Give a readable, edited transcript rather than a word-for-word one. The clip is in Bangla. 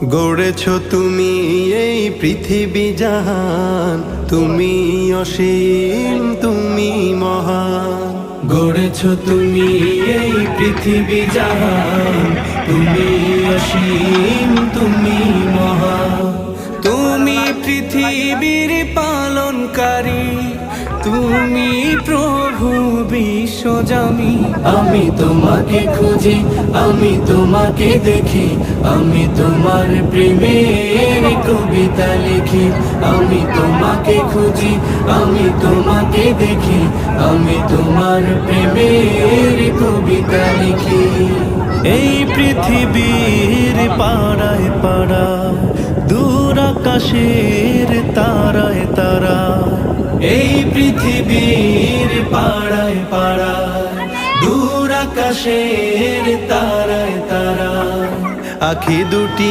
গড়েছ তুমি এই পৃথিবী জাহান, তুমি অসীম, তুমি মহান। গড়েছ তুমি এই পৃথিবী জাহান, তুমি অসীম, তুমি মহান। তুমি পৃথিবীর পালনকারী, তুমি প্রভু বিশ্বজামি। আমি তোমাকে খুঁজি, আমি তোমাকে দেখি, আমি তোমার প্রেমের কবিতা লিখি। আমি তোমাকে খুঁজি, আমি তোমাকে দেখি, আমি তোমার প্রেমের কবিতা লিখি। এই পৃথিবীর পাড়ায় পাড়ায়, দূর আকাশের তারায় তারা। এই পৃথিবীর পাড়ায় পাড়ায়, দূর আকাশের তারায় তারা। আখি দুটি